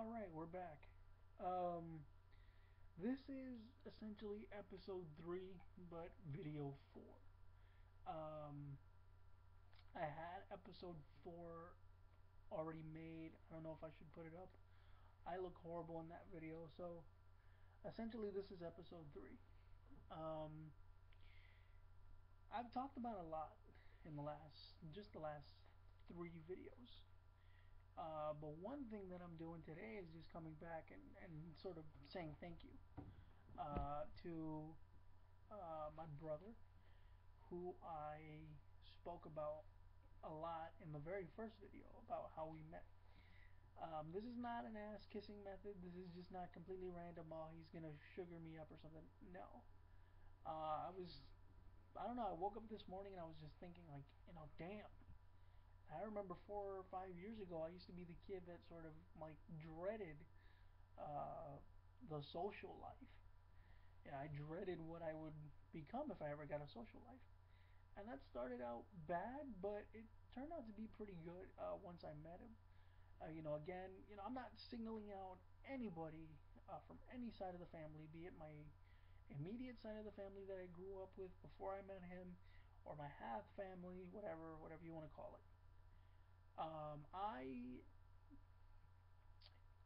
Alright, we're back. Um, this is essentially episode 3, but video 4. Um, I had episode 4 already made. I don't know if I should put it up. I look horrible in that video, so essentially this is episode 3. Um, I've talked about a lot in just the last 3 videos. But one thing that I'm doing today is just coming back and sort of saying thank you to my brother, who I spoke about a lot in the very first video about how we met. This is not an ass kissing method. This is just not completely random. Oh, he's gonna sugar me up or something. No. I don't know. I woke up this morning and I was just thinking, like, damn. I remember 4 or 5 years ago, I used to be the kid that sort of like dreaded uh, the social life. I dreaded what I would become if I ever got a social life. And that started out bad, but it turned out to be pretty good once I met him. Again, I'm not signaling out anybody from any side of the family, be it my immediate side of the family that I grew up with before I met him, or my half family, whatever you want to call it. I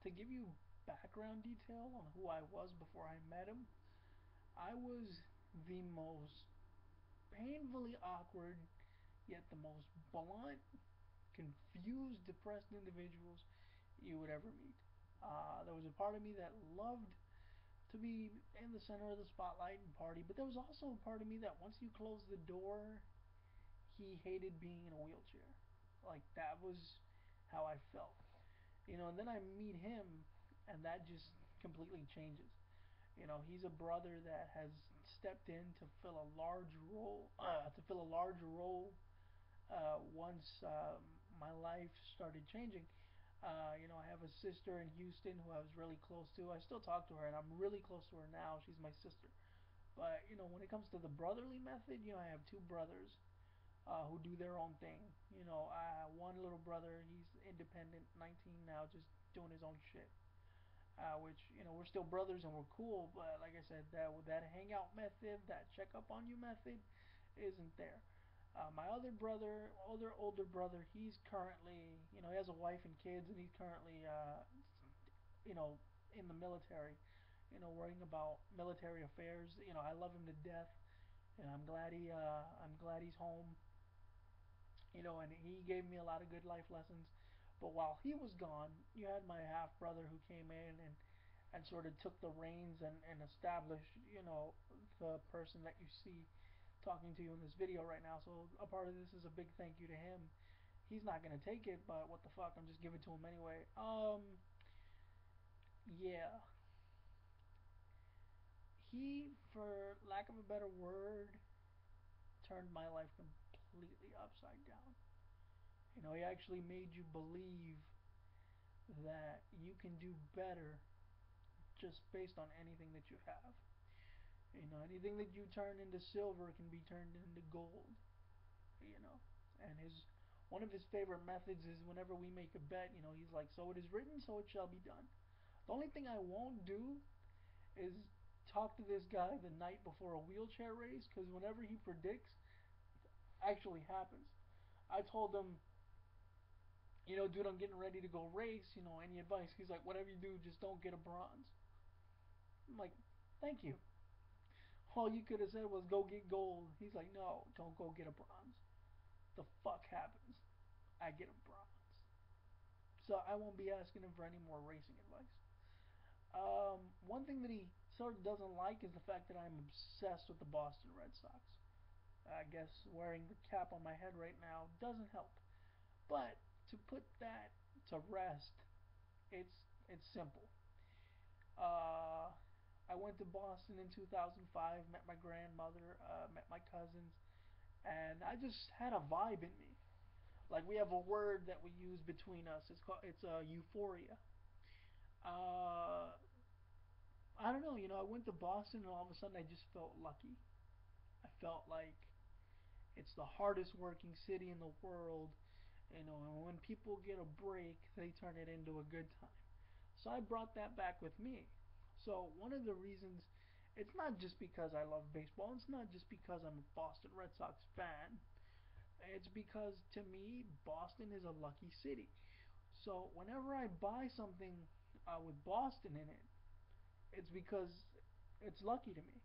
To give you background detail on who I was before I met him, I was the most painfully awkward, yet the most blunt, confused, depressed individuals you would ever meet. There was a part of me that loved to be in the center of the spotlight and party, but there was also a part of me that once you closed the door, he hated being in a wheelchair. Like, that was how I felt. And then I meet him, and that just completely changes. He's a brother that has stepped in to fill a large role, once my life started changing. I have a sister in Houston who I was really close to. I still talk to her, and I'm really close to her now. She's my sister. But when it comes to the brotherly method, I have two brothers who do their own thing. One little brother, he's independent, 19 now, just doing his own shit. Which we're still brothers and we're cool, but like I said, that hangout method, that check up on you method, isn't there. My other brother, older brother, he's currently, he has a wife and kids, and he's currently, you know, in the military, worrying about military affairs. I love him to death, and I'm glad he's home. And he gave me a lot of good life lessons. But while he was gone, you had my half brother who came in and sort of took the reins and established, the person that you see talking to you in this video right now. So a part of this is a big thank you to him. He's not gonna take it, but what the fuck, I'm just giving it to him anyway. Yeah. He, for lack of a better word, turned my life completely upside down. He actually made you believe that you can do better just based on anything that you have. Anything that you turn into silver can be turned into gold. You know, and his one of his favorite methods is whenever we make a bet, he's like, "So it is written, so it shall be done." The only thing I won't do is talk to this guy the night before a wheelchair race, because whenever he predicts, actually happens. I told him, dude, I'm getting ready to go race. Any advice? He's like, whatever you do, just don't get a bronze. I'm like, thank you. All you could have said was go get gold. He's like, no, don't go get a bronze. The fuck happens? I get a bronze. So I won't be asking him for any more racing advice. One thing that he sort of doesn't like is the fact that I'm obsessed with the Boston Red Sox. I guess wearing the cap on my head right now doesn't help. But to put that to rest, it's it's simple. Uh, I went to Boston in 2005, met my grandmother, met my cousins, and I just had a vibe in me. Like, we have a word that we use between us. It's euphoria. Uh, I don't know. I went to Boston and all of a sudden I just felt lucky. I felt like it's the hardest working city in the world. And when people get a break, they turn it into a good time. So I brought that back with me. So one of the reasons, it's not just because I love baseball. It's not just because I'm a Boston Red Sox fan. It's because to me, Boston is a lucky city. So whenever I buy something with Boston in it, it's because it's lucky to me.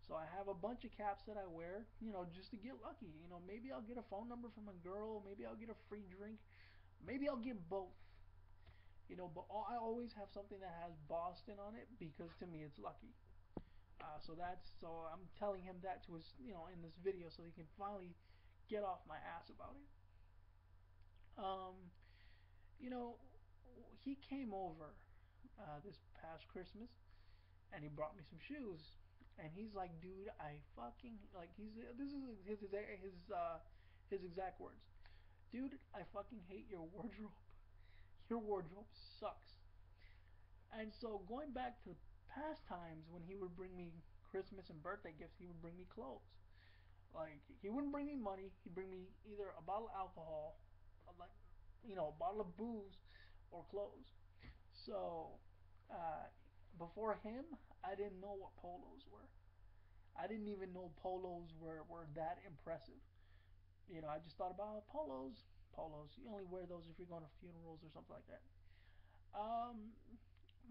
So I have a bunch of caps that I wear, just to get lucky. Maybe I'll get a phone number from a girl. Maybe I'll get a free drink. Maybe I'll get both. But I always have something that has Boston on it because to me it's lucky. So I'm telling him that to his, in this video so he can finally get off my ass about it. Um, you know, he came over this past Christmas and he brought me some shoes. And he's like, dude, I fucking like. This is his exact words. Dude, I fucking hate your wardrobe. Your wardrobe sucks. And so going back to past times when he would bring me Christmas and birthday gifts, he would bring me clothes. Like he wouldn't bring me money. He'd bring me either a bottle of alcohol, like a bottle of booze, or clothes. So uh, before him, I didn't know what polos were. I didn't even know polos were that impressive. I just thought about polos. Polos. You only wear those if you're going to funerals or something like that. Um,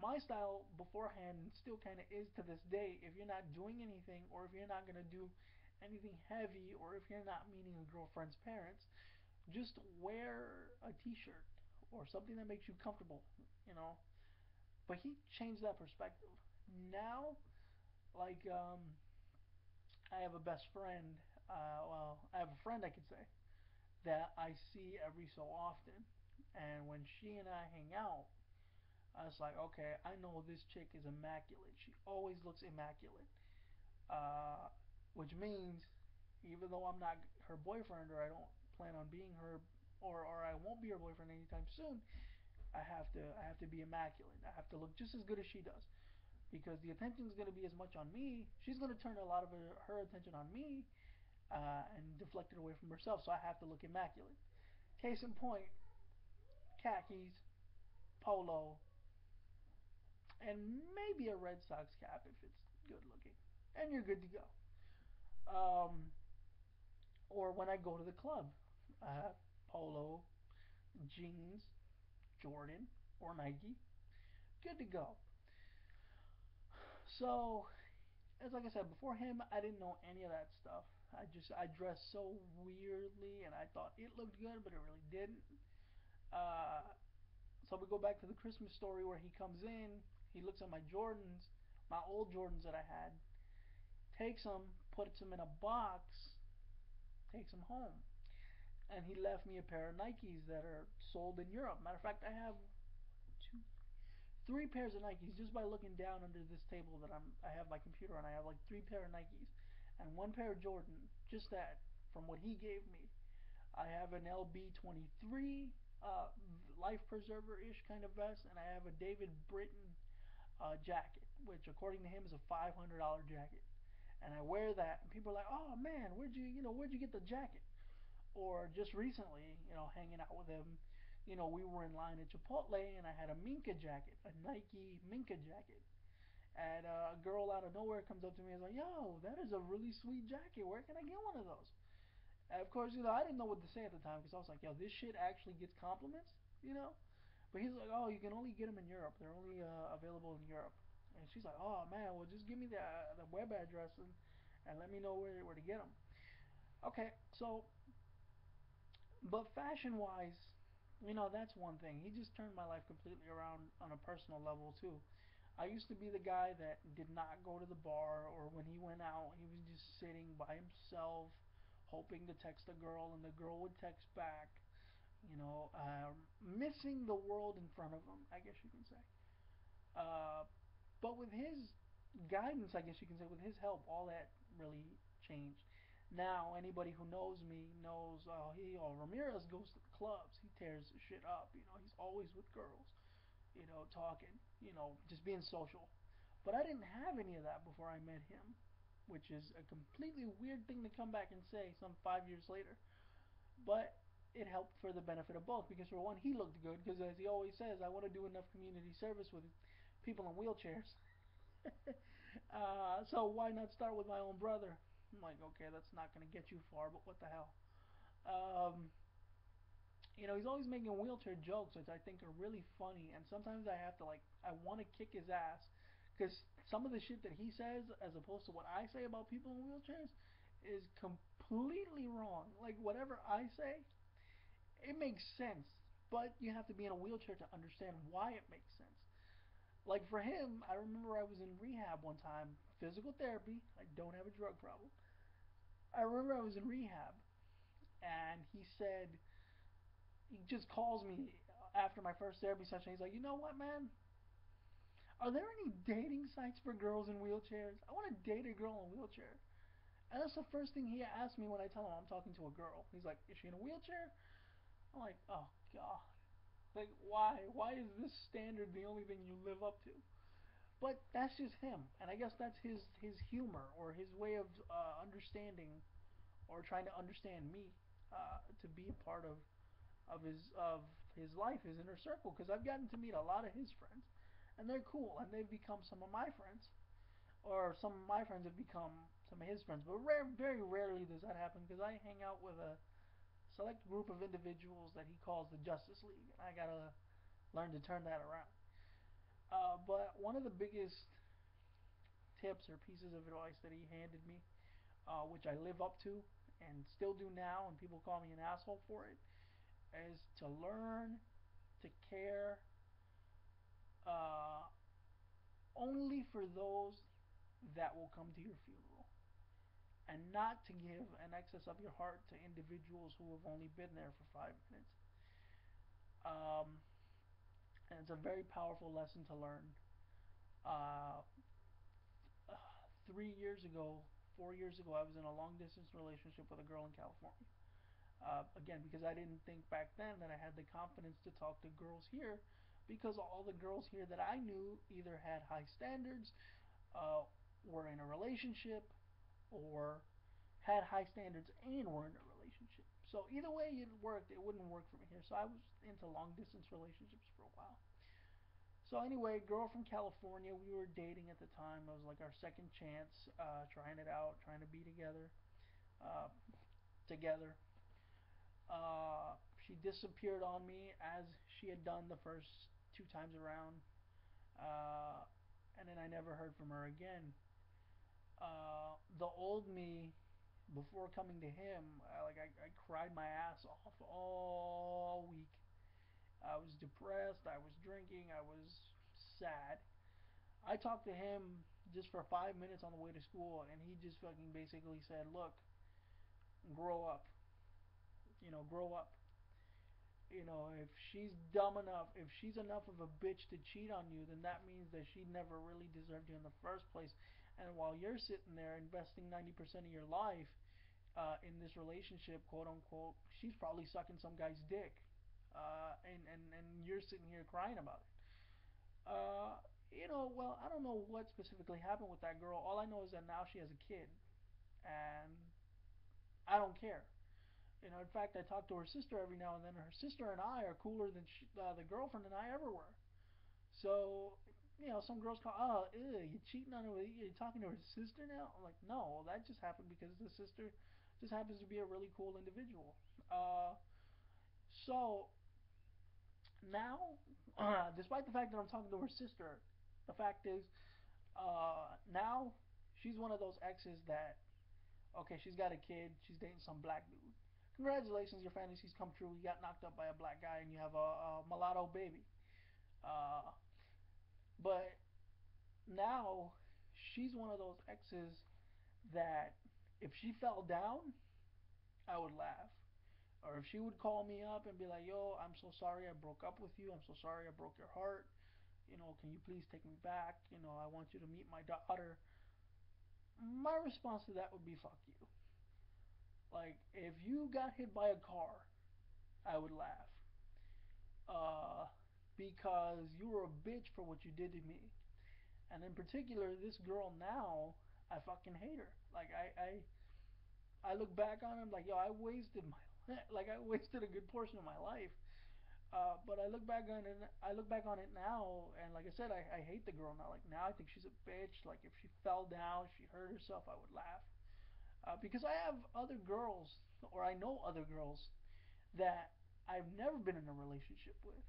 my style beforehand still kind of is to this day. If you're not doing anything, or if you're not gonna do anything heavy, or if you're not meeting a girlfriend's parents, just wear a T-shirt or something that makes you comfortable. You know. But he changed that perspective. Now, like, I have a best friend. Well, I have a friend I could say that I see every so often, and when she and I hang out, I was like, okay, I know this chick is immaculate. She always looks immaculate. Uh, which means, even though I'm not her boyfriend, or I don't plan on being her, or I won't be her boyfriend anytime soon, I have to be immaculate. I have to look just as good as she does, because the attention is going to be as much on me. She's going to turn a lot of her attention on me, and deflect it away from herself. So I have to look immaculate. Case in point, khakis, polo, and maybe a Red Sox cap if it's good looking, and you're good to go. Um, or when I go to the club, polo, jeans, Jordan, or Nike, good to go. So, as like I said before him, I didn't know any of that stuff. I dressed so weirdly, and I thought it looked good, but it really didn't. Uh, so we go back to the Christmas story where he comes in, he looks at my Jordans, my old Jordans that I had, takes them, puts them in a box, takes them home. And he left me a pair of Nikes that are sold in Europe. Matter of fact, I have two, three pairs of Nikes just by looking down under this table that I have my computer on. I have like three pair of Nikes and one pair of Jordan. Just that from what he gave me. I have an LB23 life preserver ish kind of vest, and I have a David Britton jacket, which according to him is a $500 jacket. And I wear that, and people are like, "Oh man, where'd you get the jacket?" Or just recently, hanging out with him, we were in line at Chipotle, and I had a Minka jacket, a Nike Minka jacket. And a girl out of nowhere comes up to me and is like, "Yo, that is a really sweet jacket. Where can I get one of those?" And of course, I didn't know what to say at the time because I was like, "Yo, this shit actually gets compliments," you know. But he's like, "Oh, you can only get them in Europe. They're only available in Europe." And she's like, "Oh man, well just give me the web address and let me know where to get them." Okay, so but fashion wise, that's one thing. He just turned my life completely around on a personal level too. I used to be the guy that did not go to the bar, or when he went out, he was just sitting by himself, hoping to text a girl, and the girl would text back. Missing the world in front of him, I guess you can say. Uh, but with his guidance, I guess you can say, with his help, all that really changed. Now, anybody who knows me knows, Ramirez goes to the clubs. He tears the shit up. He's always with girls, talking, just being social. But I didn't have any of that before I met him, which is a completely weird thing to come back and say some 5 years later. But it helped for the benefit of both because for one he looked good because as he always says I want to do enough community service with people in wheelchairs. So why not start with my own brother? I'm like, okay, that's not going to get you far, but what the hell? Um, he's always making wheelchair jokes, which I think are really funny, and sometimes I have to I want to kick his ass because some of the shit that he says, as opposed to what I say about people in wheelchairs, is completely wrong. Like whatever I say, it makes sense, but you have to be in a wheelchair to understand why it makes sense. Like for him, I remember I was in rehab one time, physical therapy. I don't have a drug problem. I remember I was in rehab, and he just calls me after my first therapy session. He's like, you know what, man? Are there any dating sites for girls in wheelchairs? I want to date a girl in a wheelchair. And that's the first thing he asks me when I tell him I'm talking to a girl. He's like, is she in a wheelchair? I'm like, oh god. Like, why? Why is this standard the only thing you live up to? But that's just him, and I guess that's his humor or his way of understanding or trying to understand me to be a part of his life, his inner circle. Because I've gotten to meet a lot of his friends, and they're cool, and they've become some of my friends, or some of my friends have become some of his friends. But very rarely does that happen because I hang out with a select group of individuals that he calls the Justice League, and I gotta learn to turn that around. But one of the biggest tips or pieces of advice that he handed me, which I live up to and still do now, and people call me an asshole for it, is to learn to care uh, only for those that will come to your funeral, and not to give an excess of your heart to individuals who have only been there for 5 minutes. Um, and it's a very powerful lesson to learn. Uh, 3 years ago, 4 years ago, I was in a long distance relationship with a girl in California. Again, because I didn't think back then that I had the confidence to talk to girls here, because all the girls here that I knew either had high standards, uh, were in a relationship, or had high standards and were in a relationship. So either way it worked, it wouldn't work for me here. So I was into long distance relationships for a while. So anyway, girl from California, we were dating at the time. It was like our second chance, trying it out, trying to be uh, together. She disappeared on me as she had done the first two times around, uh, and then I never heard from her again. The old me, before coming to him, I cried my ass off all week. I was depressed. I was drinking. I was sad. I talked to him just for 5 minutes on the way to school, and he just fucking basically said, "Look, grow up. Grow up. If she's dumb enough, if she's enough of a bitch to cheat on you, then that means that she never really deserved you in the first place. And while you're sitting there investing 90% of your life in this relationship, quote unquote, she's probably sucking some guy's dick, and you're sitting here crying about it." Well, I don't know what specifically happened with that girl. All I know is that now she has a kid, and I don't care. In fact, I talk to her sister every now and then. Her sister and I are cooler than the girlfriend and I ever were. So, some girls call, oh, ew, you cheating on her? You talking to her sister now? I'm like, no, that just happened because the sister just happens to be a really cool individual. Uh, so now, despite the fact that I'm talking to her sister, the fact is, now she's one of those exes that, okay, she's got a kid, she's dating some black dude. Congratulations, your fantasies come true. You got knocked up by a black guy and you have a mulatto baby. Uh, but now she's one of those exes that if she fell down, I would laugh. Or if she would call me up and be like, yo, I'm so sorry I broke up with you. I'm so sorry I broke your heart. Can you please take me back? I want you to meet my daughter. My response to that would be, fuck you. Like, if you got hit by a car, I would laugh. Uh, because you were a bitch for what you did to me. And in particular, this girl now, I fucking hate her. Like, I look back on her, I'm like, yo, I wasted my Like I wasted a good portion of my life. But I look back on it. I look back on it now, and like I said, I hate the girl now. Like now, I think she's a bitch. Like if she fell down, she hurt herself, I would laugh. Because I have other girls, or I know other girls that I've never been in a relationship with,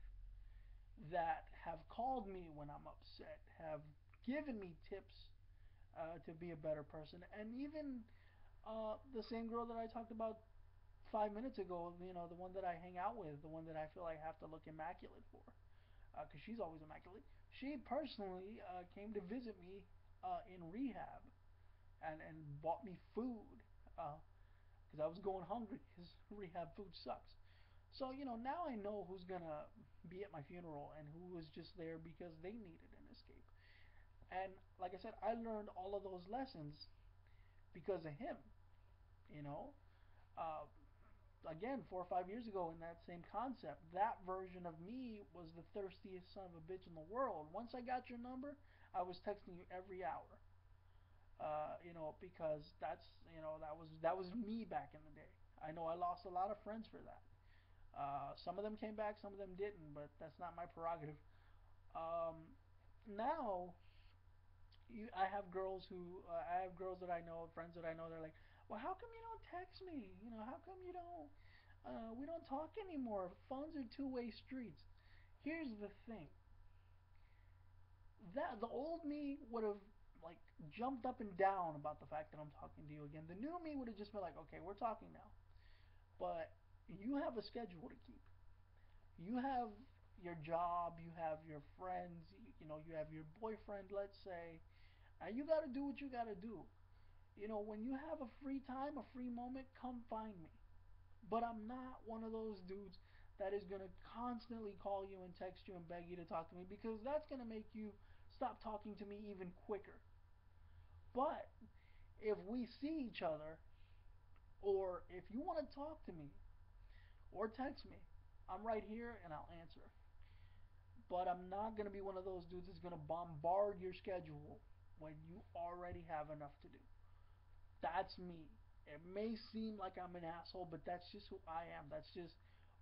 that have called me when I'm upset, have given me tips to be a better person, and even the same girl that I talked about 5 minutes ago, the one that I hang out with, the one that I feel I have to look immaculate for, because she's always immaculate. She personally came to visit me in rehab and bought me food because I was going hungry because rehab food sucks. So now I know who's gonna be at my funeral and who was just there because they needed an escape. And like I said, I learned all of those lessons because of him. You know, uh, again, 4 or 5 years ago in that same concept, that version of me was the thirstiest son of a bitch in the world. Once I got your number, I was texting you every hour. Because that was me back in the day. I know I lost a lot of friends for that. Some of them came back, some of them didn't, but that's not my prerogative. Now, I have girls that I know, friends that I know. They're like, well, how come you don't text me? How come you don't? We don't talk anymore. Phones are two-way streets. Here's the thing. That the old me would have like jumped up and down about the fact that I'm talking to you again. The new me would have just been like, okay, we're talking now, but you have a schedule to keep. You have your job, you have your friends, you have your boyfriend, let's say, and you got to do what you got to do. When you have a free time, a free moment, come find me. But I'm not one of those dudes that is going to constantly call you and text you and beg you to talk to me, because that's going to make you stop talking to me even quicker. But if we see each other, or if you want to talk to me or text me, I'm right here and I'll answer. But I'm not going to be one of those dudes that's going to bombard your schedule when you already have enough to do. That's me. It may seem like I'm an asshole, but that's just who I am. That's just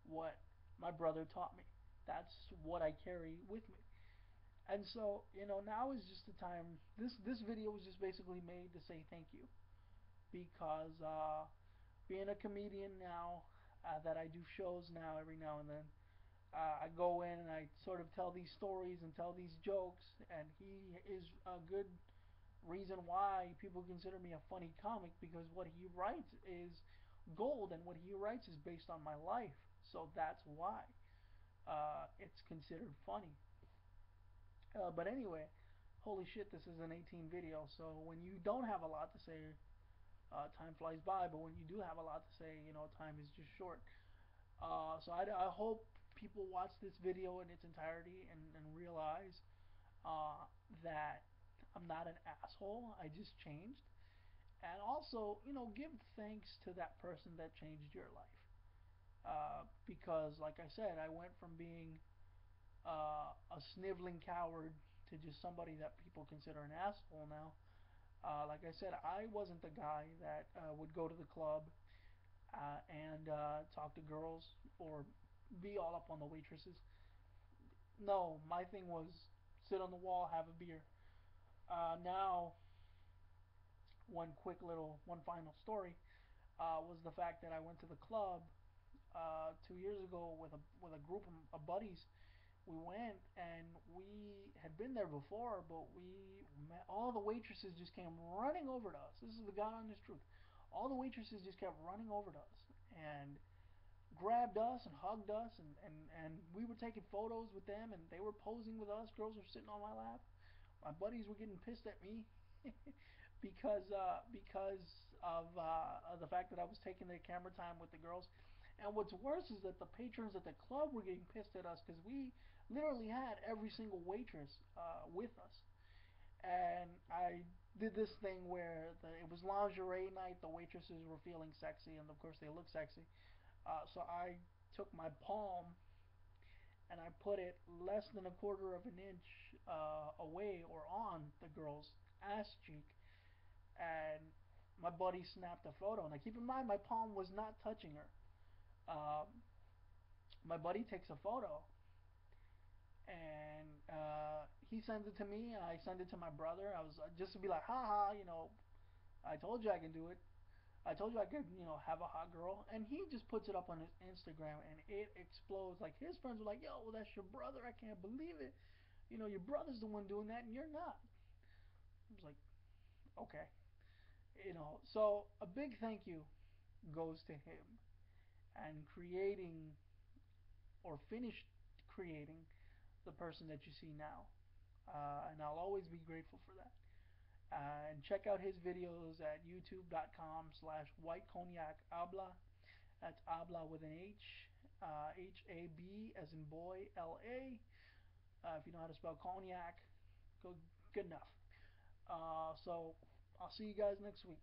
what my brother taught me. That's what I carry with me. And so, now is just the time. This video was just basically made to say thank you, because being a comedian now, that I do shows now every now and then, I go in and I sort of tell these stories and tell these jokes, and he is a good reason why people consider me a funny comic, because what he writes is gold, and what he writes is based on my life. So that's why it's considered funny. But anyway, holy shit, this is an 18 video. So when you don't have a lot to say, time flies by. But when you do have a lot to say, time is just short. So I hope people watch this video in its entirety and realize uh, that I'm not an asshole. I just changed. And also, give thanks to that person that changed your life. Because, like I said, I went from being a sniveling coward to just somebody that people consider an asshole now. Like I said, I wasn't the guy that would go to the club and talk to girls or be all up on the waitresses. No, my thing was sit on the wall, have a beer. Now, one final story was the fact that I went to the club 2 years ago with a group of buddies. We went and we had been there before, but we met, all the waitresses just came running over to us. This is the God honest truth. All the waitresses just kept running over to us and grabbed us and hugged us, and we were taking photos with them, and they were posing with us. Girls were sitting on my lap. My buddies were getting pissed at me because of the fact that I was taking the camera time with the girls. And what's worse is that the patrons at the club were getting pissed at us because we literally had every single waitress with us. And I did this thing where it was lingerie night. The waitresses were feeling sexy, and of course they look sexy. So I took my palm and I put it less than a quarter of an inch away or on the girl's ass cheek, and my buddy snapped a photo. Now keep in mind, my palm was not touching her. Um, my buddy takes a photo and he sends it to me. I send it to my brother. I was just to be like, haha, I told you I can do it. I told you I could, have a hot girl. And he just puts it up on his Instagram and it explodes. Like his friends were like, yo, well, that's your brother. I can't believe it. Your brother's the one doing that and you're not. I was like, okay. So a big thank you goes to him and creating or finished creating the person that you see now. And I'll always be grateful for that. And check out his videos at youtube.com/white cognac habla. That's habla with an H, HAB as in boy, LA. If you know how to spell cognac, good enough. So I'll see you guys next week.